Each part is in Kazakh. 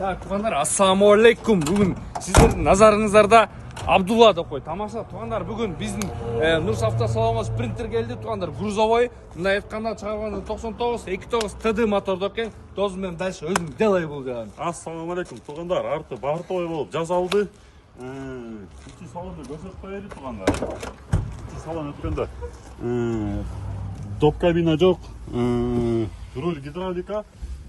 Туғандар, ассаламуалейкум. Бүгін сіздердің назарыңыздарда Абдулла деп қой. Тамаша туғандар, бүгін біздің Нұрс автосалонға спринтер келді. Туғандар, грузовой. Мына айтқанда шығарғанда 99 29 ТД моторды екен. Дозымен дальше өзім делай бұл деген. Ассаламуалейкум туғандар, арты бартовой болып жасалды. Ичи салонды көрсетіп қояды туғандар. Ичи салон өткенде доп кабина жоқ, руль гидравлика.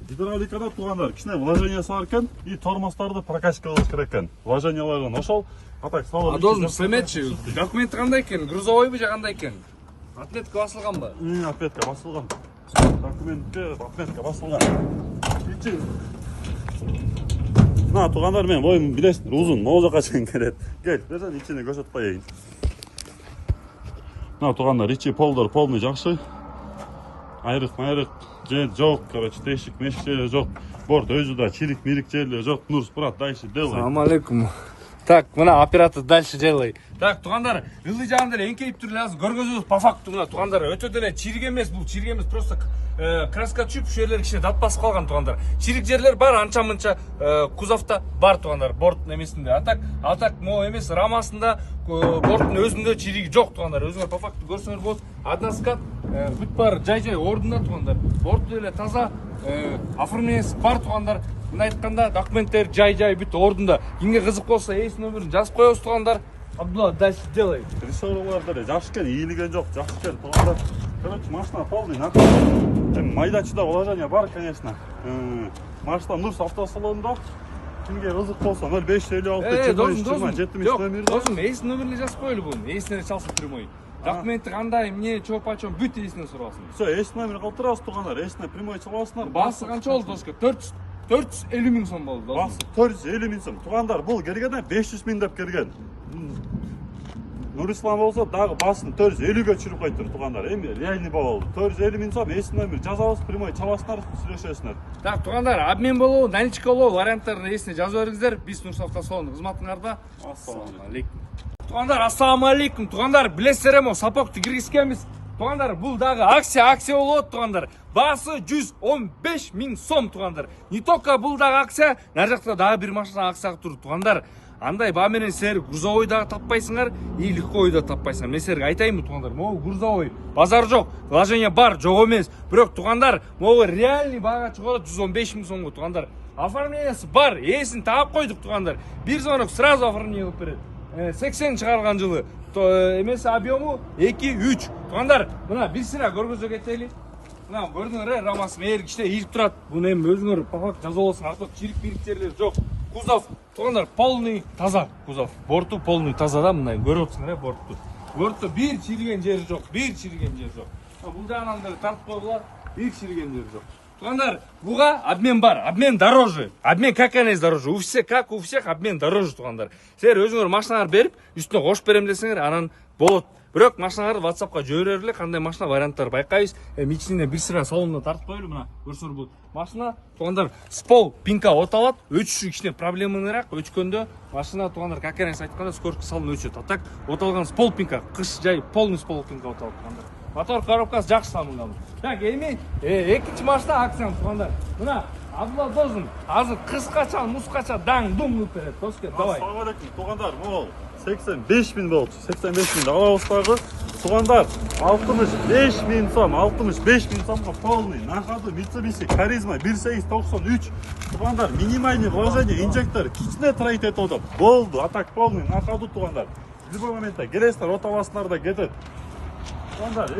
Гидравликада туғандар кішкене вложение салар екен и тормоздарды прокачка қылыш керек екен. Вложениялардан ошол. Атак салон. Дозым сөметші, документ қандай екен? Грузовой бі қандай екен? Отметка басылған ба? Отметка басылған. Документке отметка басылған. Ичи. На, туғандар мен бойым білесіңдер, ұзын, мол жаққа шығын кереді. Кел, берсен ичini көрсетіп қояйын. На, туғандар, ичи полдар полный жақсы. Айрық жер жоқ, короче, тешік мешік жерлер жоқ. Борт өзі да чирик-мирик жерлер жоқ. Нұрс, брат, дальше делай. Ассаламуалейкум. Так, мына оператор дальше делай. Так, туғандар, ылды жағындар еңкейіп тұр лазы. Көргөзіңіз по факту мына туғандар өте деле чирик емес, бұл чирик емес, просто краска чүп жерлер кішкене дат басып қалған туғандар. Чирик жерлер бар, анча-мынча кузовта бар туғандар, борт немесінде. Атак мол емес, рамасында борттың өзінде чириги жоқ туғандар. Өзіңер по факту көрсеңер болады. Односкат бүт бар, жай-жай орнында туғандар. Борт деле таза, оформлениесі бар туғандар. Мына айтқанда документтер жай-жай бүт орнында. Кімге қызық болса, ейс нөмірін жазып қоясыз туғандар. Абдулла, дальше делай. Рессорларды жақсы екен, иілген жоқ, жақсы екен туғандар. Короче, машина полный накат. Майдачыда вложение бар, конечно. Машина Нұрс автосалонында. Кімге қызық болса, 0556 23 нөмірді. Досым, ейс нөміріне жазып қойлы бұны. Ейсіне çalsın прямой. Документі қандай, мне чё почем бүт ейсіне сұрасың. Все, ейс нөмір қалтырасыз туғандар, ейсіне прямой çalасыңдар. Басы қанша олды, Доска? 450 мың сом болды. Басы 450 мың сом. Туғандар, бұл келгенде 500 мың деп келген. Нұрислам болса, дағы басын 450-ге чүріп қайтыр туғандар. Эми реальный болды. 450 мың сом, ейсін нөмір жазабыз, прямой çalасыңдар, сүйлөшесіңдер. Так, туғандар, обмен болу, наличка болу варианттарын ейсіне жазып өріңіздер. Біз Нұрс автосалоны қызматыңарда. Ассаламуалейкум. Туғандар, ассаламуалейкум. Туғандар, білесіздер емо, сапоқты кіргізкеміз. Туғандар, бұл дағы акция болады туғандар. Басы 115 мың сом туғандар. Не только бұл дағы акция, нар жақта дағы бір машина акцияға тұр туғандар. Андай баменен сер грузовойдағы таппайсыңар, и легковойда таппайсыңар. Мен серге айтайын туғандар, моу грузовой базар жоқ, вложение бар, жоқ емес. Бірақ туғандар, моу реальный баға шығады 115 мың сомға туғандар. Оформлениесі бар, есін тағып қойдық туғандар. Bir звонок сразу оформление қылып береді. 80 шығарған жылы. Емес объему 2-3. Туғандар, мына бір сыра көргізі кетелі. Мына көрдіңір, рамасы мейір кіште иіліп тұрады. Бұны әм өзіңір пақақ жаза олсын, артық чирик-беріктерлер жоқ. Кузов, туғандар, полный таза кузов. Борту полный таза да, мына көріп отырсыңдар, борту. Борту бір чирген жері жоқ, бір чирген жері жоқ. Бұл жағынан тартып қойғылар, бір чирген жері жоқ. Туғандар, бұға обмен бар, обмен дороже. Обмен как анайыз дороже. У всех, как у всех, обмен дороже туғандар. Сер өзіңір машиналар беріп, үстіне қош берем десеңер, анан болады. Бірақ машиналарды WhatsApp-қа жіберерлік, қандай машина варианттар байқайыз. Мичинен бір сыра салонына тартып қойлы мына, көрсөр бұл. Машина туғандар спол пинка оталады, өтіші кішіне проблеманырақ, өткенде машина туғандар, как анайыз айтқанда, скорості салын өтшеді. А так, оталған спол пинка, қыш жай полный спол пинка оталады туғандар. Мотор коробкасы жақсы салынған. Так, эми экинчи машина акцияны туғандар. Мына Абдулла досым, азыр қысқаша, мұсқаша даң-дұң ұлып береді. Доске, давай. Ассаламуалейкум, туғандар, мол 85 мың болды. 85 мың алауыстағы. Туғандар, 65 мың сом, 65 мың сомға полный. Нахаду Mitsubishi Charisma 1893. Туғандар, минимальный вложение, инжектор, кичне трейт ет отып. Болды, атак полный, нахаду туғандар. В любой моментта келесіздер, оталасындар да кетеді. Туғандар,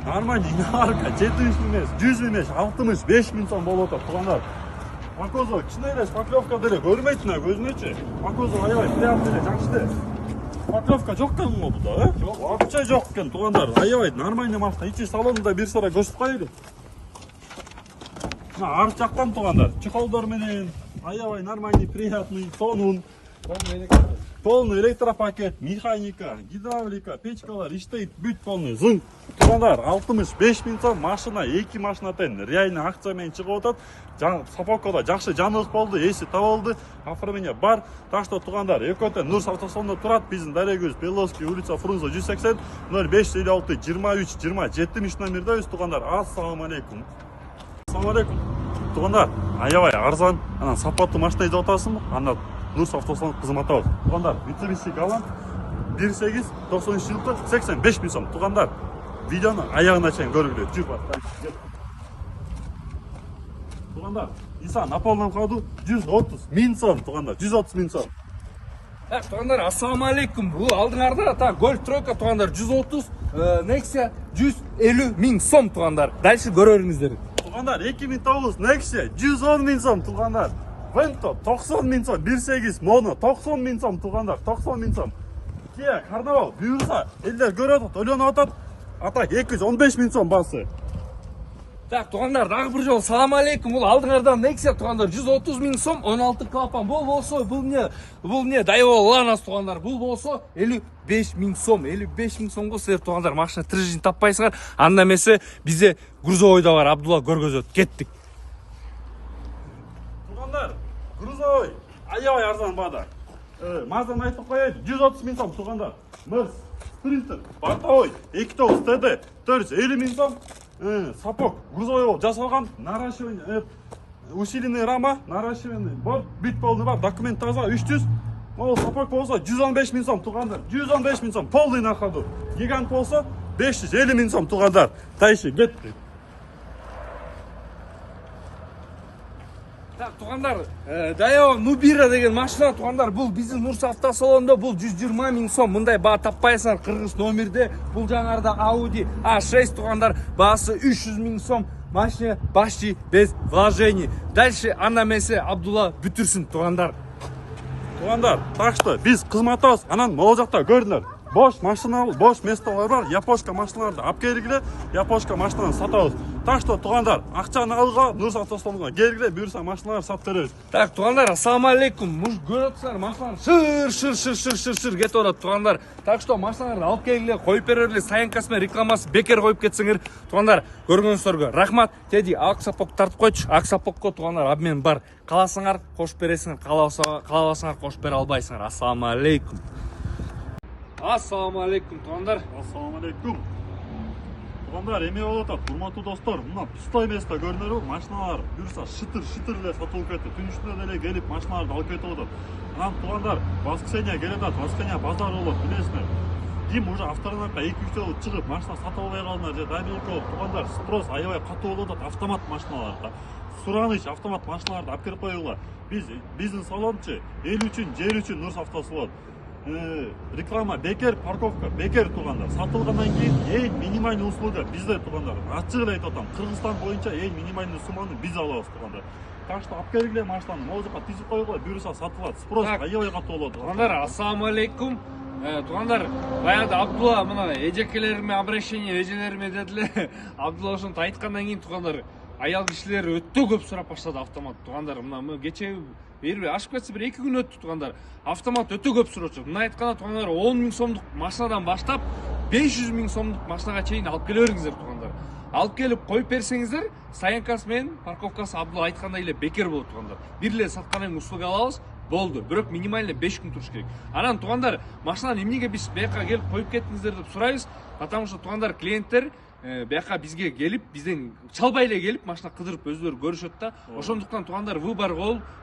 нормальный инарка, 700 мың емес, 100 мың емес, 65 мың сом болып отыр, туғандар. Макозо, кішіне елес, поклевка деле, көрмейтін көзмечі. Макозо, аябай, приятный деле, жақшыды. Поклевка жоқ кен ғой бұда, Жоқ. Вообще жоқ кен, туғандар. Аябай, нормальный машина, ичи салонында бір сара көсіп қайыры. Арт жақтан туғандар, чехолдар менен, аябай, нормальный, приятный, тонун. Полный электропакет, механика, гидравлика, печкалар, иштейт, бүт полный, зың. Туғандар, 65 мың сом машина, 2 машина тен, реально акциямен шығып отады. Сапокода жақсы жанылық болды, есі табылды, оформление бар. Так что туғандар, екөтен Нұрс автосалонында тұрады, біздің Дарегөз, Беловский, улица Фрунзе 180, 0556 23 27 нөмірде өз туғандар. Ассаламуалейкум. Ассаламуалейкум. Туғандар, аябай арзан, анан сапаттуу машина издеп атасыңбы? Анда Нурс автосалон кызмат алат. Туугандар, Mitsubishi Galant 1893 жылкы 85 000 сом. Туугандар, видеону аягына чейин көргүлө. Жүр бар. Туугандар, Nissan Napoleon ходу 130 000 сом. Туугандар, 130 000 сом. Туғандар, ассаламалейкум. Бұл алдыңарда та Golf тройка туғандар 130, Nexia 150 000 сом туғандар. Дальше көреріңіздер. Туугандар, 2009 Nexia 110 000 сом. Туугандар, Vento 90 000 сом. 1.8 Mono 90 000 сом. Туугандар, 90 000 сом. Kia Carnival буюрса, элдер көрүп атат, ойлонуп атат. Ата 215 000 сом басы. Так, туғандар, дағы бір жол, салам алейкум. Бұл алдыңардан Nexia туғандар 130 000 сом, 16 клапан. Бұл болсо, бұл не, Daewoo Lanos туғандар. Бұл болсо 55 000 сом. 55 000 сомға сіздер туғандар, машина тірі таппайсыңар. Анда эмесе бизе грузовойда бар, Абдулла көргөзөт. Кеттик. Туугандар, грузовой аябай арзан баада. Маздан айтып коеюн, 130 000 сом. Туугандар, Mercedes Sprinter бортовой 2.9 TD 450 000 сом. Сапок грузовой болуп жасалган, наращивание, усиленный рама, наращивание борт, бүт полный бар, документ таза, 300. Могу сапок болсо 115 000 сом. Туугандар, 115 000 сом, полный на ходу. Гигант болсо 550 000 сом. Туугандар, тайшы кетти. Так, туғандар, Daewoo Nubira деген машина, туғандар, бұл біздің Нурс автосалонда, бұл 120 000 сом, мындай баа таппайсыңар, қырғыз номерде, бұл жаңарда Audi A6, туғандар, баасы 300 000 сом, машина почти без вложений. Дальше анамесе Абдулла бүтүрсүн, туғандар. Туугандар, так что биз кызматыбыз, анан могул жакта көрдүңөр. Бош машина, бош местолор бар, япошка машиналарды алып келгиле, япошка машинаны сатабыз. Так что туугандар, акчаны алга, Нурс автосалонго келгиле, буюрса машиналарды сатып беребиз. Так, туғандар, ассаламалейкум. Муж көріп тұрсаңдар, машиналар шыр кетіп орады, туғандар. Так что машиналарды алып келгиле, қойып берерле, Саянкасымен рекламасы бекер қойып кетсеңер. Туғандар, көргөнүңүздөргө рахмат. Теди ак сапок тартып койчу. Ак сапокко туғандар обмен бар. Кааласаңар кошуп бересиңер, каалабасаңар кошуп бере албайсыңар. Ассаламалейкум. Ассаламалейкум, туғандар. Ассаламалейкум. Туугандар, эме болуп атат, урматтуу достор, мына пустой место көрүнөрбү? Машиналар буюрса шытыр эле сатылып кетти. Түн үстүнө деле келип машиналарды алып кетип атат. Анан туугандар, воскресенье келе атат, воскресенье базар болот, билесиңер. Ким уже авторынакка 2-3 жолу чыгып машина сатып албай калдыңар же дабилке болуп, туугандар, спрос аябай катуу болуп атат автомат машиналарда. Сураныч автомат машиналарды алып келип коюула. Биздин салончу эл үчүн, жер үчүн Нурс автосалон. Реклама бекер, парковка бекер, туугандар. Сатылгандан кийин эң минимальный услуга бизде, туугандар. Ачык эле айтып атам, Кыргызстан боюнча эң минимальный сумманы биз алабыз, туугандар. Так что алып келгиле машинаны, могул жака тизип коюгула, буюрса сатылат. Спрос аябай катуу болот. Туғандар, ассаламалейкум. Туғандар, баягы Абдулла мына эжекелериме обращение эжелериме дедиле. Абдулла ошонтип айткандан кийин туғандар, аял кишилер өтө көп сурап баштады автомат. Туғандар, мына кече ашып кетсе бир 2 күн өттү, туғандар. Автомат өтө көп сурачу. Мына айтканда туғандар 10 000 сомдук машинадан баштап 500 000 сомдук машинага чейин алып келе бериңиздер, туғандар. Алып келип коюп берсеңиздер, Саянкасы менен парковкасы Абдулла айткандай эле бекер болот, туғандар. Бир эле саткандан кийин услуга алабыз. Болду. Бирок минимально 5 күн туруш керек. Анан туғандар, машинаны эмнеге биз бияка келип коюп кеттиңиздер деп сурайбыз. Потому что туғандар, клиенттер бияка бизге келип, бизден чалбай эле келип машина кыдырып өздөрү көрүшөт да. Ошондуктан туғандар, выбор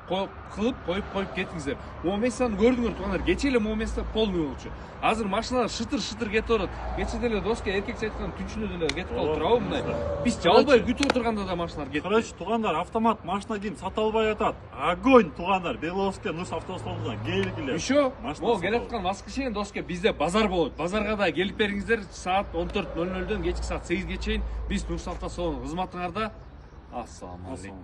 кылып коюп кетиңиздер. Могу местаны көрдүңөр, туғандар, кече эле могу место полный болчу. Азыр машиналар шытыр кетип атат. Кече деле доска эркекче айткан түнчүнө деле кетип калып турабы мындай. Биз жалбай күтүп отурганда да машиналар кетти. Короче, туугандар, автомат машина ким сата албай атат. Огонь, туугандар, Беловский Нурс автосалонуна келгиле. Еще, могу келаткан воскресенье доска бизде базар болот. Базарга да келип бериңиздер, саат 14:00дөн кечки саат 8ге чейин биз Нурс автосалонунун кызматыңарда. Ассаламу алейкум.